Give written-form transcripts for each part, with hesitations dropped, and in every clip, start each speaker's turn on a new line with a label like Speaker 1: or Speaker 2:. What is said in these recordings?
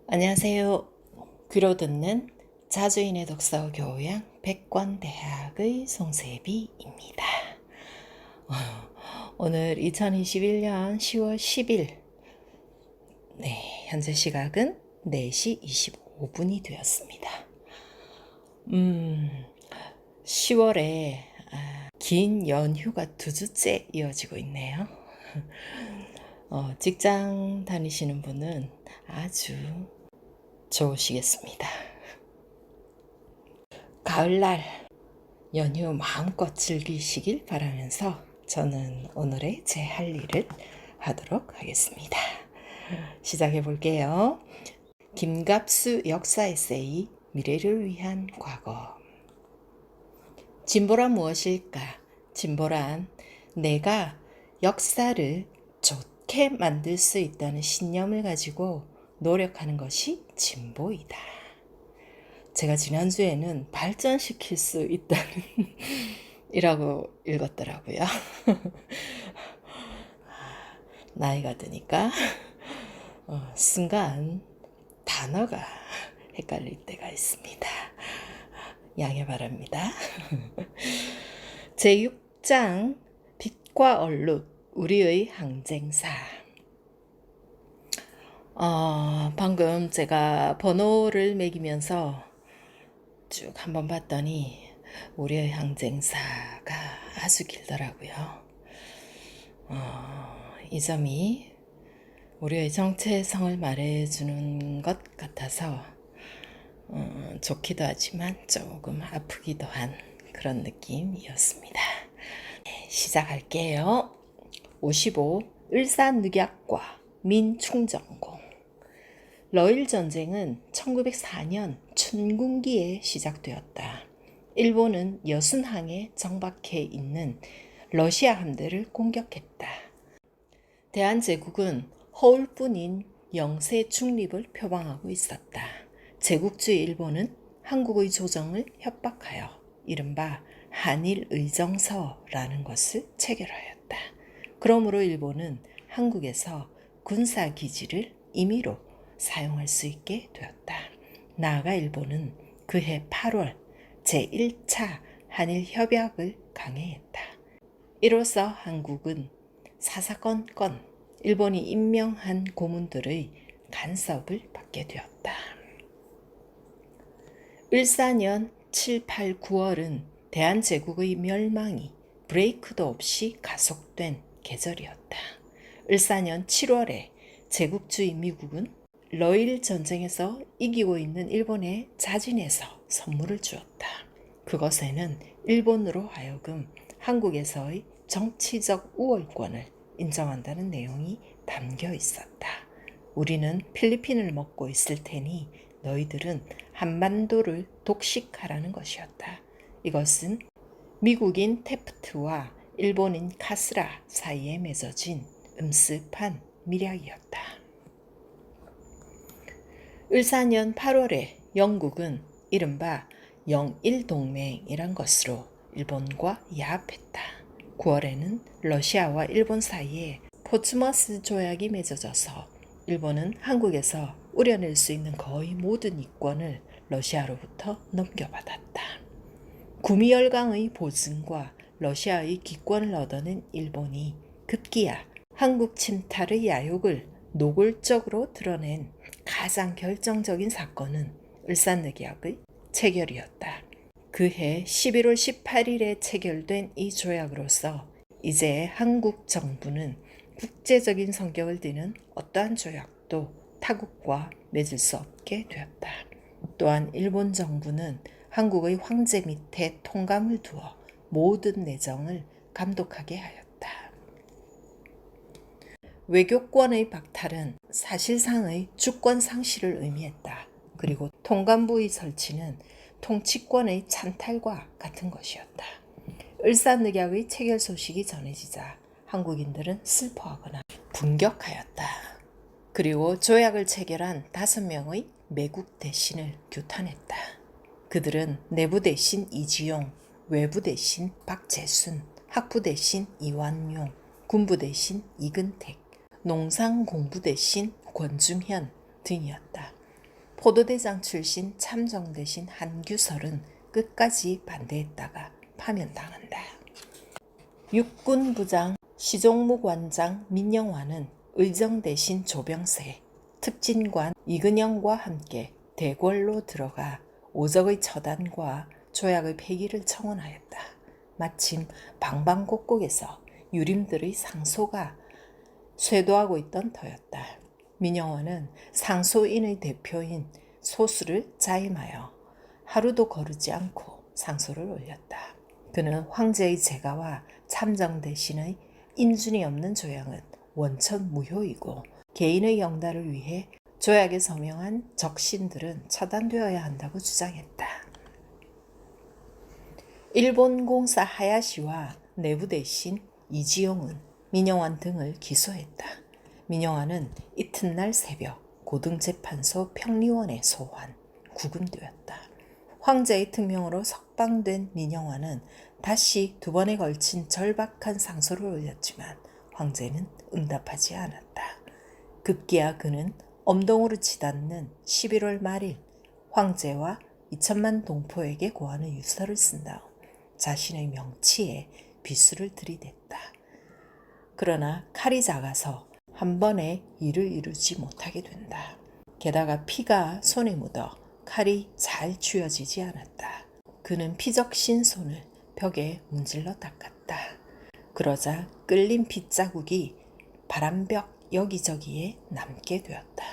Speaker 1: 안녕하세요. 귀로 듣는 자주인의 독서 교양 백권대학의 송세비입니다. 오늘 2021년 10월 10일, 현재 시각은 4시 25분이 되었습니다. 10월에 긴 연휴가 2주째 이어지고 있네요. 직장 다니시는 분은 아주 좋으시겠습니다. 가을날 연휴 마음껏 즐기시길 바라면서 저는 오늘의 제 할 일을 하도록 하겠습니다. 시작해 볼게요. 김갑수 역사 에세이 미래를 위한 과거. 진보란 무엇일까? 진보란 내가 역사를 좋게 만들 수 있다는 신념을 가지고 노력하는 것이 진보이다. 제가 지난주에는 발전시킬 수 있다는 이라고 읽었더라고요. 나이가 드니까 순간 단어가 헷갈릴 때가 있습니다. 양해 바랍니다. 제6장 빛과 얼룩 우리의 항쟁사. 방금 제가 번호를 매기면서 쭉 한번 봤더니 우리의 항쟁사가 아주 길더라고요. 이 점이 우리의 정체성을 말해주는 것 같아서 좋기도 하지만 조금 아프기도 한 그런 느낌이었습니다. 시작할게요. 55. 을사늑약과 민충전공. 러일 전쟁은 1904년 춘군기에 시작되었다. 일본은 여순항에 정박해 있는 러시아 함대를 공격했다. 대한제국은 허울뿐인 영세 중립을 표방하고 있었다. 제국주의 일본은 한국의 조정을 협박하여 이른바 한일의정서라는 것을 체결하였다. 그러므로 일본은 한국에서 군사기지를 임의로 사용할 수 있게 되었다. 나아가 일본은 그해 8월 제1차 한일협약을 강행했다. 이로써 한국은 사사건건 일본이 임명한 고문들의 간섭을 받게 되었다. 을사년 7, 8, 9월은 대한제국의 멸망이 브레이크도 없이 가속된 계절이었다. 을사년 7월에 제국주의 미국은 러일 전쟁에서 이기고 있는 일본에 자진해서 선물을 주었다. 그것에는 일본으로 하여금 한국에서의 정치적 우월권을 인정한다는 내용이 담겨 있었다. 우리는 필리핀을 먹고 있을 테니 너희들은 한반도를 독식하라는 것이었다. 이것은 미국인 테프트와 일본인 카스라 사이에 맺어진 음습한 밀약이었다. 을사년 8월에 영국은 이른바 영일동맹이란 것으로 일본과 야합했다. 9월에는 러시아와 일본 사이에 포츠머스 조약이 맺어져서 일본은 한국에서 우려낼 수 있는 거의 모든 이권을 러시아로부터 넘겨받았다. 구미열강의 보증과 러시아의 기권을 얻어낸 일본이 급기야 한국 침탈의 야욕을 노골적으로 드러낸 가장 결정적인 사건은 을사늑약의 체결이었다. 그해 11월 18일에 체결된 이 조약으로서 이제 한국 정부는 국제적인 성격을 띠는 어떠한 조약도 타국과 맺을 수 없게 되었다. 또한 일본 정부는 한국의 황제 밑에 통감을 두어 모든 내정을 감독하게 하였다. 외교권의 박탈은 사실상의 주권 상실을 의미했다. 그리고 통감부의 설치는 통치권의 찬탈과 같은 것이었다. 을사늑약의 체결 소식이 전해지자 한국인들은 슬퍼하거나 분격하였다. 그리고 조약을 체결한 5명의 매국 대신을 규탄했다. 그들은 내부 대신 이지용, 외부 대신 박재순, 학부 대신 이완용, 군부 대신 이근택, 농상공부 대신 권중현 등이었다. 포도대장 출신 참정 대신 한규설은 끝까지 반대했다가 파면당한다. 육군부장 시종묵관장 민영화는 의정 대신 조병세, 특진관 이근영과 함께 대궐로 들어가 오적의 처단과 조약의 폐기를 청원하였다. 마침 방방곡곡에서 유림들의 상소가 쇄도하고 있던 터였다. 민영화는 상소인의 대표인 소수를 자임하여 하루도 거르지 않고 상소를 올렸다. 그는 황제의 재가와 참정 대신의 인준이 없는 조약은 원천 무효이고 개인의 영달을 위해 조약에 서명한 적신들은 처단되어야 한다고 주장했다. 일본 공사 하야시와 내부 대신 이지용은 민영환 등을 기소했다. 민영환은 이튿날 새벽 고등재판소 평리원에 소환, 구금되었다. 황제의 특명으로 석방된 민영환은 다시 2번에 걸친 절박한 상소를 올렸지만 황제는 응답하지 않았다. 급기야 그는 엄동으로 치닫는 11월 말일 황제와 2천만 동포에게 고하는 유서를 쓴 다음 자신의 명치에 비수를 들이댔다. 그러나 칼이 작아서 한 번에 일을 이루지 못하게 된다. 게다가 피가 손에 묻어 칼이 잘 쥐어지지 않았다. 그는 피적신 손을 벽에 문질러 닦았다. 그러자 끌린 핏자국이 바람벽 여기저기에 남게 되었다.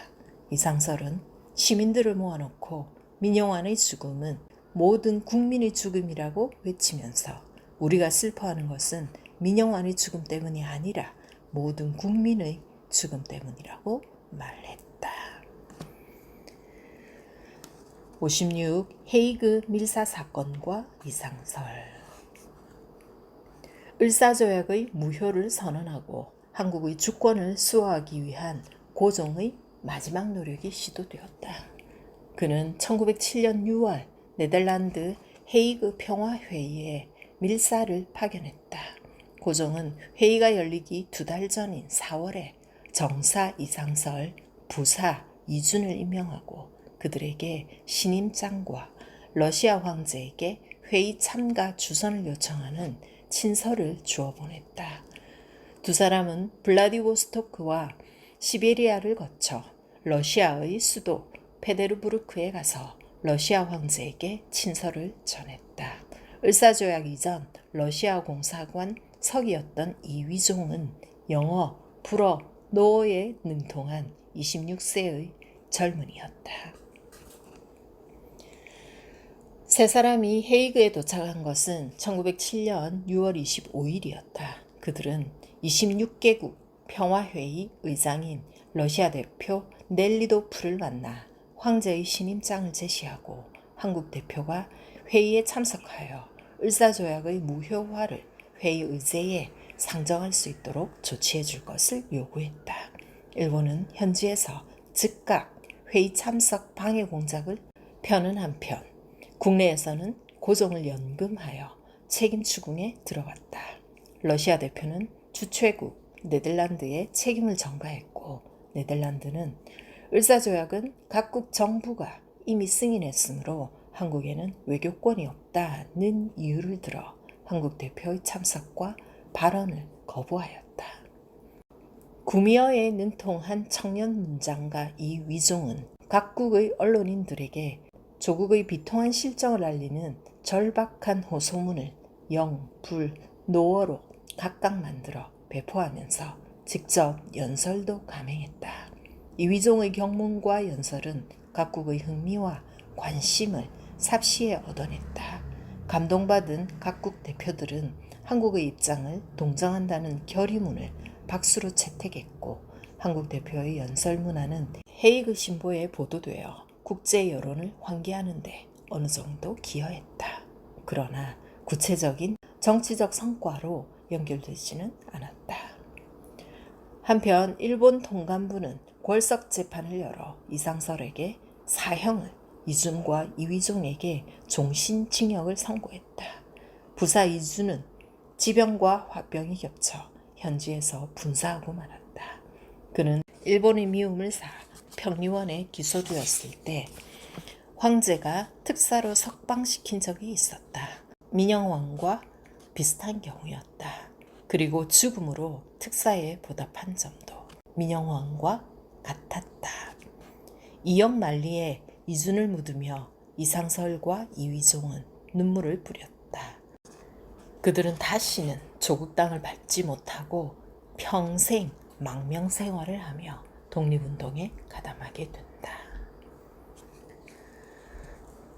Speaker 1: 이상설은 시민들을 모아놓고 민영환의 죽음은 모든 국민의 죽음이라고 외치면서 우리가 슬퍼하는 것은 민영환의 죽음 때문이 아니라 모든 국민의 죽음 때문이라고 말했다. 56. 헤이그 밀사 사건과 이상설. 을사조약의 무효를 선언하고 한국의 주권을 수호하기 위한 고종의 마지막 노력이 시도되었다. 그는 1907년 6월 네덜란드 헤이그 평화회의에 밀사를 파견했다. 고종은 회의가 열리기 2달 전인 4월에 정사 이상설, 부사 이준을 임명하고 그들에게 신임장과 러시아 황제에게 회의 참가 주선을 요청하는 친서를 주어 보냈다. 두 사람은 블라디보스토크와 시베리아를 거쳐 러시아의 수도 페테르부르크에 가서 러시아 황제에게 친서를 전했다. 을사조약 이전 러시아 공사관 석이었던 이위종은 영어, 불어, 노어에 능통한 26세의 젊은이였다. 세 사람이 헤이그에 도착한 것은 1907년 6월 25일이었다. 그들은 26개국 평화회의 의장인 러시아 대표 넬리도프를 만나 황제의 신임장을 제시하고 한국 대표가 회의에 참석하여 을사조약의 무효화를 회의 의제에 상정할 수 있도록 조치해 줄 것을 요구했다. 일본은 현지에서 즉각 회의 참석 방해 공작을 펴는 한편 국내에서는 고종을 연금하여 책임 추궁에 들어갔다. 러시아 대표는 주최국 네덜란드에 책임을 전가했고 네덜란드는 을사조약은 각국 정부가 이미 승인했으므로 한국에는 외교권이 없다는 이유를 들어 한국 대표의 참석과 발언을 거부하였다. 구미어에 능통한 청년 문장가 이위종은 각국의 언론인들에게 조국의 비통한 실정을 알리는 절박한 호소문을 영, 불, 노어로 각각 만들어 배포하면서 직접 연설도 감행했다. 이위종의 경문과 연설은 각국의 흥미와 관심을 삽시에 얻어냈다. 감동받은 각국 대표들은 한국의 입장을 동정한다는 결의문을 박수로 채택했고 한국 대표의 연설 문화는 헤이그 신보에 보도되어 국제 여론을 환기하는 데 어느 정도 기여했다. 그러나 구체적인 정치적 성과로 연결되지는 않았다. 한편 일본 통감부는 골석 재판을 열어 이상설에게 사형을, 이준과 이위종에게 종신징역을 선고했다. 부사 이준은 지병과 화병이 겹쳐 현지에서 분사하고 말았다. 그는 일본의 미움을 사 평리원에 기소되었을 때 황제가 특사로 석방시킨 적이 있었다. 민영왕과 비슷한 경우였다. 그리고 죽음으로 특사에 보답한 점도 민영왕과 같았다. 이역만리에 이준을 묻으며 이상설과 이휘종은 눈물을 뿌렸다. 그들은 다시는 조국 땅을 밟지 못하고 평생 망명 생활을 하며 독립운동에 가담하게 된다.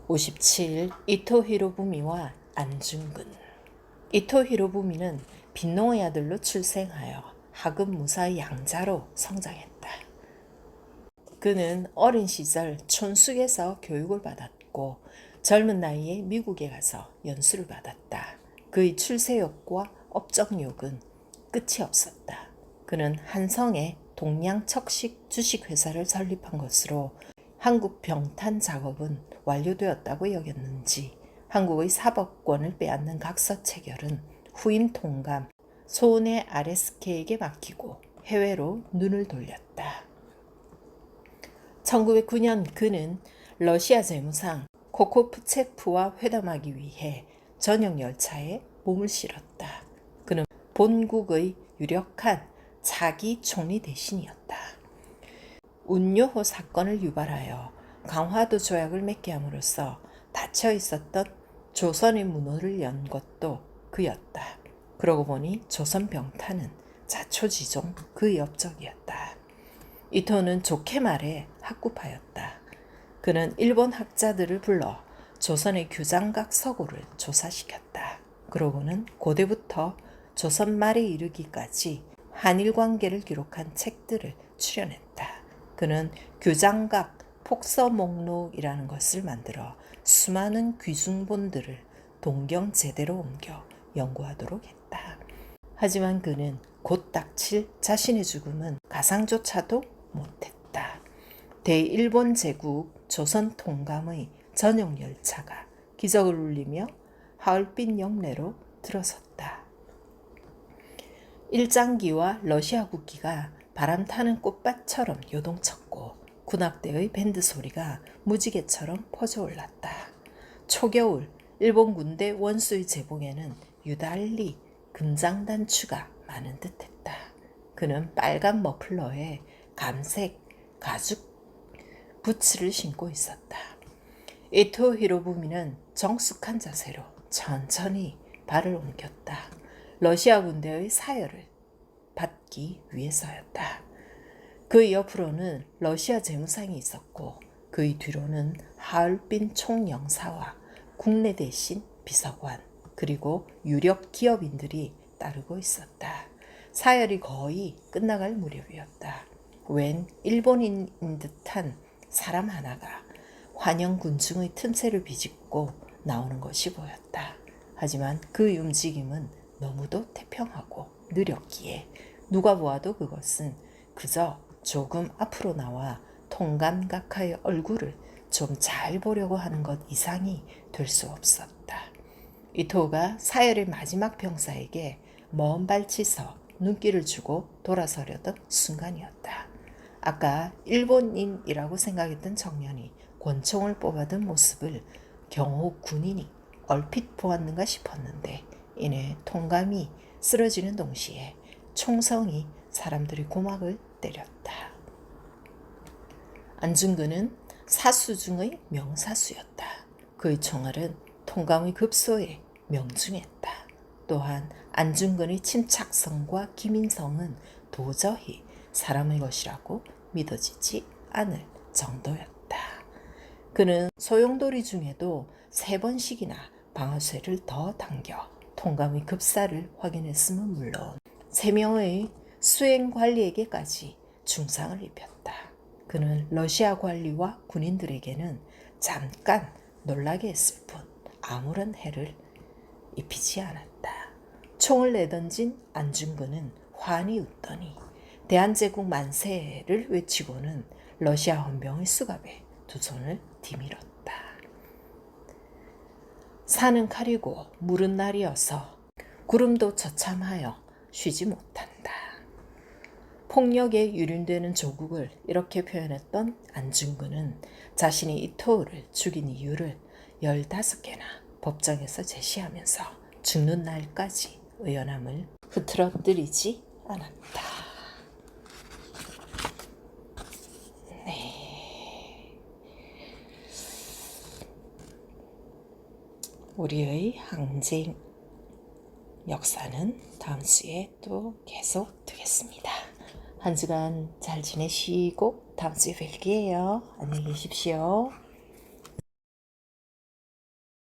Speaker 1: 57. 이토 히로부미와 안중근. 이토 히로부미는 빈농의 아들로 출생하여 하급 무사의 양자로 성장했다. 그는 어린 시절 촌숙에서 교육을 받았고 젊은 나이에 미국에 가서 연수를 받았다. 그의 출세욕과 업적욕은 끝이 없었다. 그는 한성에 동양척식 주식회사를 설립한 것으로 한국 병탄 작업은 완료되었다고 여겼는지 한국의 사법권을 빼앗는 각서 체결은 후임 통감 소은의 RSK에게 맡기고 해외로 눈을 돌렸다. 1909년 그는 러시아 재무상 코코프체프와 회담하기 위해 전용 열차에 몸을 실었다. 그는 본국의 유력한 차기 총리 대신이었다. 운요호 사건을 유발하여 강화도 조약을 맺게 함으로써 닫혀 있었던 조선의 문호를 연 것도 그였다. 그러고 보니 조선 병탄은 자초지종 그의 업적이었다. 이토는 좋게 말해 학구파였다. 그는 일본 학자들을 불러 조선의 규장각 서고를 조사시켰다. 그러고는 고대부터 조선 말에 이르기까지 한일 관계를 기록한 책들을 출연했다. 그는 규장각 폭서 목록이라는 것을 만들어 수많은 귀중본들을 동경 제대로 옮겨 연구하도록 했다. 하지만 그는 곧 닥칠 자신의 죽음은 가상조차도 못했다. 대일본 제국 조선 통감의 전용 열차가 기적을 울리며 하얼빈 역내로 들어섰다. 일장기와 러시아 국기가 바람 타는 꽃밭처럼 요동쳤고 군악대의 밴드 소리가 무지개처럼 퍼져올랐다. 초겨울 일본 군대 원수의 제복에는 유달리 금장단추가 많은 듯했다. 그는 빨간 머플러에 감색 가죽 부츠를 신고 있었다. 이토 히로부미는 정숙한 자세로 천천히 발을 옮겼다. 러시아 군대의 사열을 받기 위해서였다. 그의 옆으로는 러시아 재무상이 있었고 그의 뒤로는 하얼빈 총영사와 국내 대신 비서관 그리고 유력 기업인들이 따르고 있었다. 사열이 거의 끝나갈 무렵이었다. 웬 일본인인 듯한 사람 하나가 환영 군중의 틈새를 비집고 나오는 것이 보였다. 하지만 그의 움직임은 너무도 태평하고 느렸기에 누가 보아도 그것은 그저 조금 앞으로 나와 통감각하의 얼굴을 좀 잘 보려고 하는 것 이상이 될 수 없었다. 이토가 사열의 마지막 병사에게 먼 발치서 눈길을 주고 돌아서려던 순간이었다. 아까 일본인이라고 생각했던 청년이 권총을 뽑아든 모습을 경호 군인이 얼핏 보았는가 싶었는데 이내 통감이 쓰러지는 동시에 총성이 사람들의 고막을 때렸다. 안중근은 사수 중의 명사수였다. 그의 총알은 통감의 급소에 명중했다. 또한 안중근의 침착성과 기민성은 도저히 사람의 것이라고 믿어지지 않을 정도였다. 그는 소용돌이 중에도 3번씩이나 방아쇠를 더 당겨 통감의 급사를 확인했음은 물론 3명의 수행 관리에게까지 중상을 입혔다. 그는 러시아 관리와 군인들에게는 잠깐 놀라게 했을 뿐 아무런 해를 입히지 않았다. 총을 내던진 안중근은 환히 웃더니 대한제국 만세를 외치고는 러시아 헌병의 수갑에 두 손을 디밀었다. 산은 가리고 물은 날이어서 구름도 처참하여 쉬지 못한다. 폭력에 유린되는 조국을 이렇게 표현했던 안중근은 자신이 이토우를 죽인 이유를 15개나 법정에서 제시하면서 죽는 날까지 의연함을 흐트러뜨리지 않았다. 우리의 항쟁 역사는 다음 주에 또 계속 되겠습니다. 한 주간 잘 지내시고 다음 주에 뵐게요. 안녕히 계십시오.